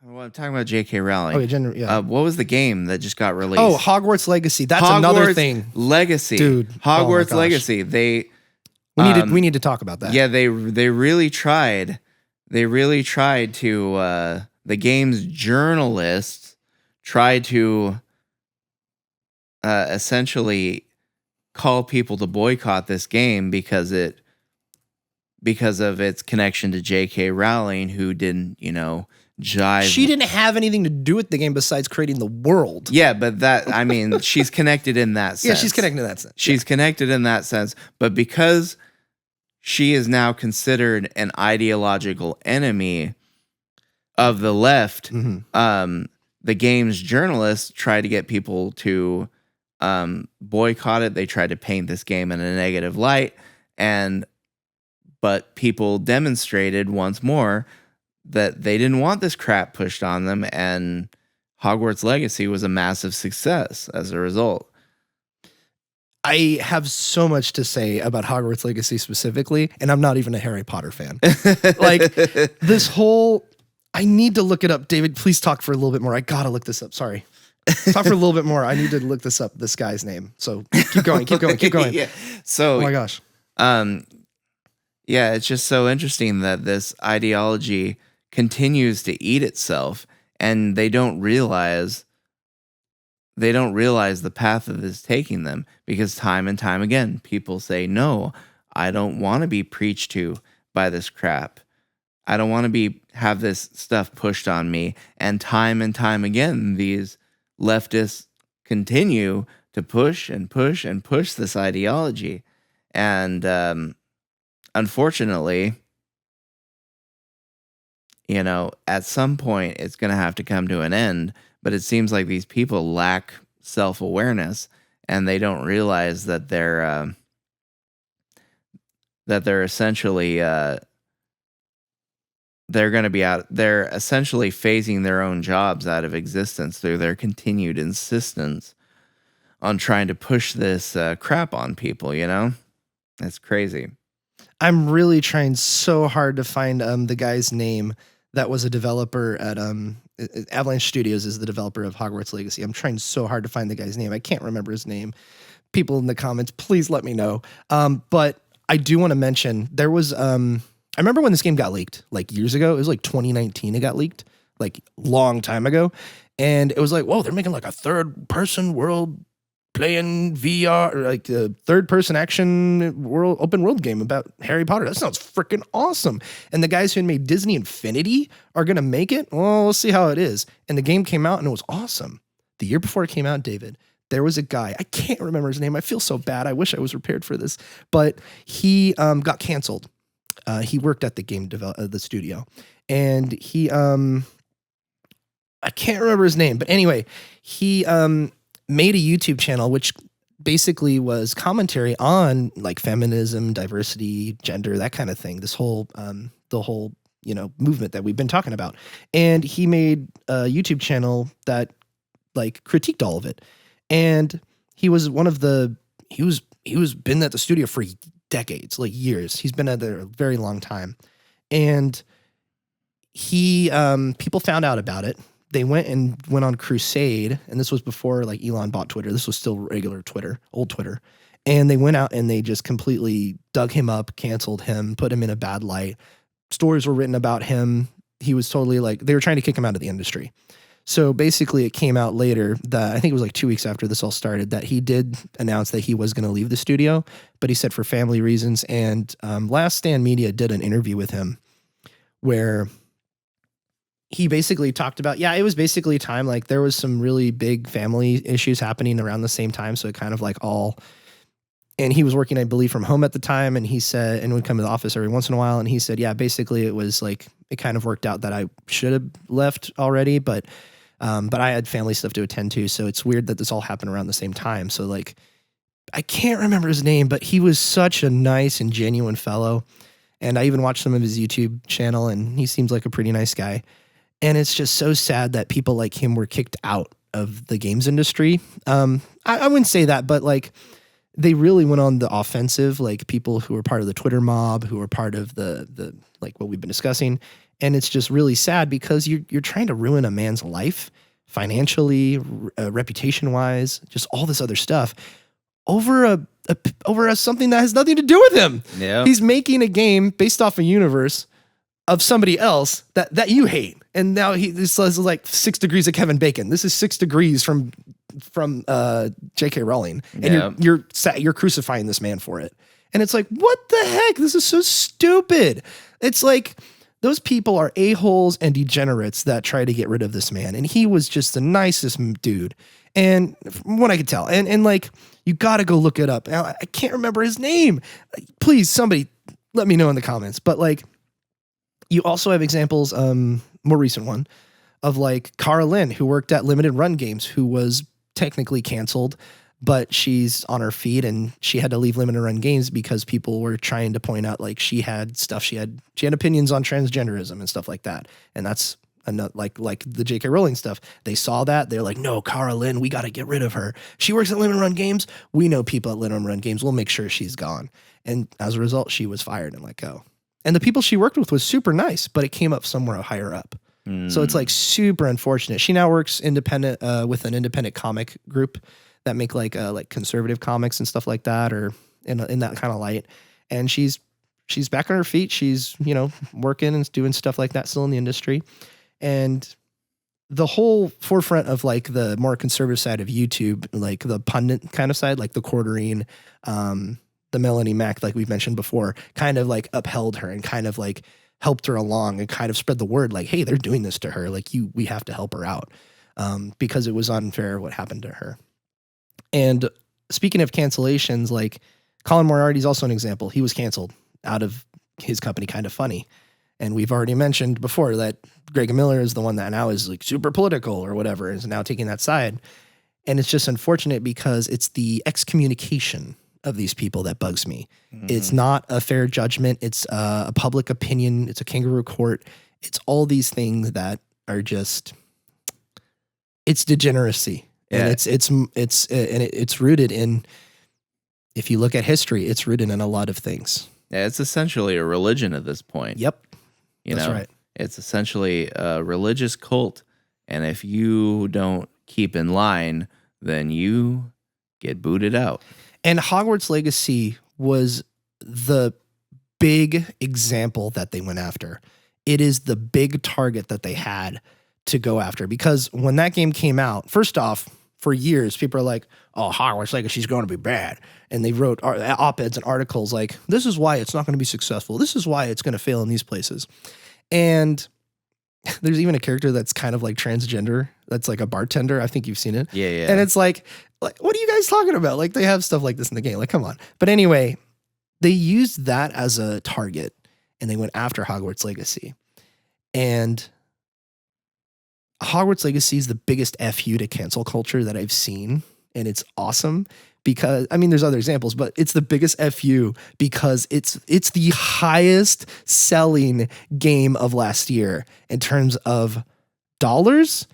Well, I'm talking about J.K. Rowling. Okay, yeah. What was the game that just got released? Oh, Hogwarts Legacy. That's another thing. Legacy, dude. Hogwarts Legacy. We need to talk about that. Yeah, they really tried. They really tried to. The game's journalists tried to essentially call people to boycott this game because of its connection to J.K. Rowling, who didn't, jive. She didn't have anything to do with the game besides creating the world. Yeah, but she's connected in that sense. Yeah, she's connected in that sense. She's connected in that sense. But because she is now considered an ideological enemy of the left, the game's journalists try to get people to boycott it. They try to paint this game in a negative light, but people demonstrated once more that they didn't want this crap pushed on them, and Hogwarts Legacy was a massive success as a result. I have so much to say about Hogwarts Legacy specifically, and I'm not even a Harry Potter fan. Like, this whole... I need to look it up. David, please talk for a little bit more. I gotta look this up. Sorry. Talk for a little bit more. I need to look this up, this guy's name. So keep going. Yeah. So, oh my gosh. Yeah, it's just so interesting that this ideology continues to eat itself, and they don't realize the path that it's taking them, because time and time again, people say, no, I don't want to be preached to by this crap. I don't want to have this stuff pushed on me. And time again, these leftists continue to push and push and push this ideology. And unfortunately, at some point it's going to have to come to an end. But it seems like these people lack self-awareness, and they don't realize that they're essentially they're essentially phasing their own jobs out of existence through their continued insistence on trying to push this crap on people. It's crazy. I'm really trying so hard to find the guy's name that was a developer at Avalanche Studios is the developer of Hogwarts Legacy. I'm trying so hard to find the guy's name. I can't remember his name. People in the comments, please let me know. But I do want to mention there was I remember when this game got leaked, like years ago. It was like 2019 it got leaked, like long time ago. And it was like, whoa, they're making like a third-person world playing VR, like a third-person action open world game about Harry Potter. That sounds freaking awesome. And the guys who made Disney Infinity are going to make it? Well, we'll see how it is. And the game came out and it was awesome. The year before it came out, David, there was a guy, I can't remember his name. I feel so bad. I wish I was prepared for this. But he got canceled. He worked at the the studio, and he, I can't remember his name, but anyway, he made a YouTube channel, which basically was commentary on like feminism, diversity, gender, that kind of thing. This whole, the whole, movement that we've been talking about. And he made a YouTube channel that like critiqued all of it. And he was he was been at the studio for decades, like years. He's been at there a very long time. And he, people found out about it. They went on crusade. And this was before like Elon bought Twitter. This was still regular Twitter, old Twitter. And they went out and they just completely dug him up, canceled him, put him in a bad light. Stories were written about him. He was totally like, they were trying to kick him out of the industry. So basically it came out later that I think it was like 2 weeks after this all started that he did announce that he was going to leave the studio, but he said for family reasons. And Last Stand Media did an interview with him where he basically talked about, it was basically time, like there was some really big family issues happening around the same time. So it kind of like and he was working, I believe, from home at the time. And he said, and would come to the office every once in a while. And he said, basically it was like, it kind of worked out that I should have left already, but I had family stuff to attend to. So it's weird that this all happened around the same time. So like, I can't remember his name, but he was such a nice and genuine fellow. And I even watched some of his YouTube channel and he seems like a pretty nice guy. And it's just so sad that people like him were kicked out of the games industry. I wouldn't say that, but like they really went on the offensive, like people who were part of the Twitter mob, who were part of the like what we've been discussing. And it's just really sad because you're trying to ruin a man's life financially, reputation wise, just all this other stuff over something that has nothing to do with him. Yeah. He's making a game based off a universe of somebody else that you hate. And now this is like 6 degrees of Kevin Bacon. This is 6 degrees from J.K. Rowling. And you're crucifying this man for it. And it's like, what the heck? This is so stupid. It's like those people are a-holes and degenerates that try to get rid of this man. And he was just the nicest dude. And from what I could tell, and like, you got to go look it up. Now, I can't remember his name. Please, somebody let me know in the comments. But like, you also have examples, more recent one, of like Cara Lynn, who worked at Limited Run Games, who was technically canceled, but she's on her feet and she had to leave Limited Run Games because people were trying to point out like she had opinions on transgenderism and stuff like that. And that's like the J.K. Rowling stuff. They saw that. They're like, no, Cara Lynn, we got to get rid of her. She works at Limited Run Games. We know people at Limited Run Games. We'll make sure she's gone. And as a result, she was fired and let go. And the people she worked with was super nice, but it came up somewhere higher up. So it's like super unfortunate. She now works independent with an independent comic group that make like conservative comics and stuff like that, or in that kind of light. And she's back on her feet. She's, working and doing stuff like that still in the industry. And the whole forefront of like the more conservative side of YouTube, like the pundit kind of side, like the Quarterine, the Melanie Mac, like we've mentioned before, kind of like upheld her and kind of like helped her along and kind of spread the word like, hey, they're doing this to her. Like we have to help her out because it was unfair what happened to her. And speaking of cancellations, like Colin Moriarty is also an example. He was canceled out of his company, Kind of Funny. And we've already mentioned before that Greg Miller is the one that now is like super political or whatever, is now taking that side. And it's just unfortunate because it's the excommunication of these people that bugs me. It's not a fair judgment. It's a public opinion. It's a kangaroo court. It's all these things that are just, it's degeneracy. Yeah. And it's rooted in, if you look at history, it's rooted in a lot of things. Yeah, it's essentially a religion at this point. Yep. That's right. It's essentially a religious cult. And if you don't keep in line, then you get booted out. And Hogwarts Legacy was the big example that they went after. It is the big target that they had to go after, because when that game came out, first off, for years, people are like, oh, Hogwarts Legacy is going to be bad. And they wrote op-eds and articles like, this is why it's not going to be successful. This is why it's going to fail in these places. And there's even a character that's kind of like transgender. That's like a bartender. I think you've seen it. Yeah. And it's like, what are you guys talking about? Like, they have stuff like this in the game. Like, come on. But anyway, they used that as a target and they went after Hogwarts Legacy. And Hogwarts Legacy is the biggest FU to cancel culture that I've seen. And it's awesome because, I mean, there's other examples, but it's the biggest FU because it's the highest selling game of last year in terms of dollars.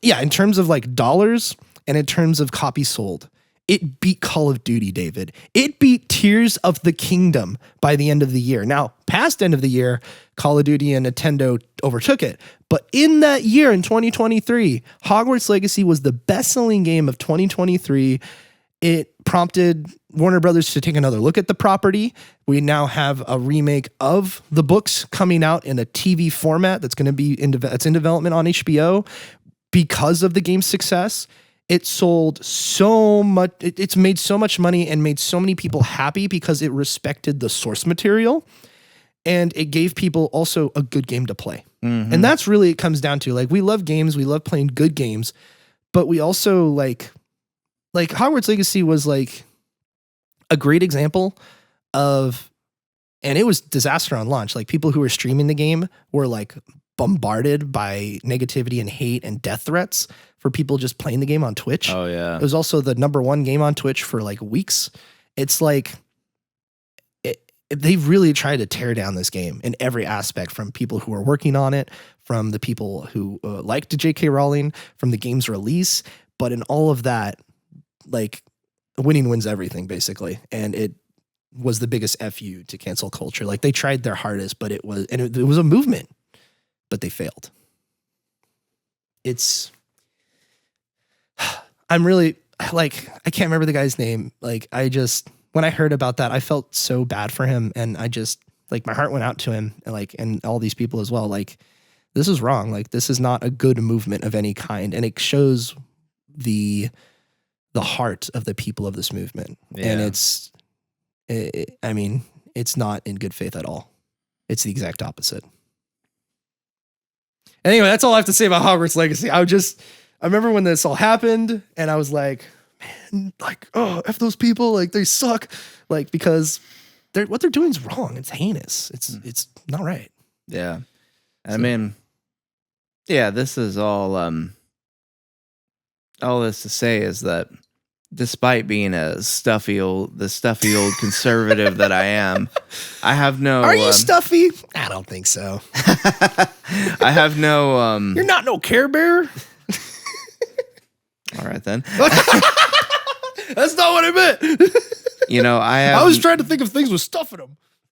In terms of like dollars and in terms of copies sold. It beat Call of Duty, David. It beat Tears of the Kingdom by the end of the year. Now, past end of the year, Call of Duty and Nintendo overtook it. But in that year, in 2023, Hogwarts Legacy was the best-selling game of 2023. It prompted Warner Brothers to take another look at the property. We now have a remake of the books coming out in a TV format that's going to be in development on HBO because of the game's success. It sold so much. It's made so much money and made so many people happy because it respected the source material, and it gave people also a good game to play. Mm-hmm. And that's really it comes down to. Like, we love games, we love playing good games, but we also like Hogwarts Legacy was like a great example of, and it was disaster on launch. Like, people who were streaming the game were like bombarded by negativity and hate and death threats for people just playing the game on Twitch. Oh, yeah. It was also the #1 game on Twitch for like weeks. It's like, they really tried to tear down this game in every aspect, from people who are working on it, from the people who liked J.K. Rowling, from the game's release. But in all of that, like, winning wins everything, basically. And it was the biggest FU to cancel culture. Like, they tried their hardest, but it was a movement. but they failed. I'm really like, I can't remember the guy's name. Like, when I heard about that, I felt so bad for him. And I just, like, my heart went out to him, and all these people as well. Like, this is wrong. Like, this is not a good movement of any kind. And it shows the heart of the people of this movement. Yeah. And it's not in good faith at all. It's the exact opposite. Anyway, that's all I have to say about Hogwarts Legacy. I remember when this all happened, and I was like, man, like, oh, F those people, like, they suck. Like, because what they're doing is wrong. It's heinous. It's not right. Yeah. I mean, yeah, this is all this to say is that despite being the stuffy old conservative that I am, I have no. Are you stuffy? I don't think so. I have no. You're not no Care Bear. All right then. That's not what I meant. You know, I was trying to think of things with stuff in them.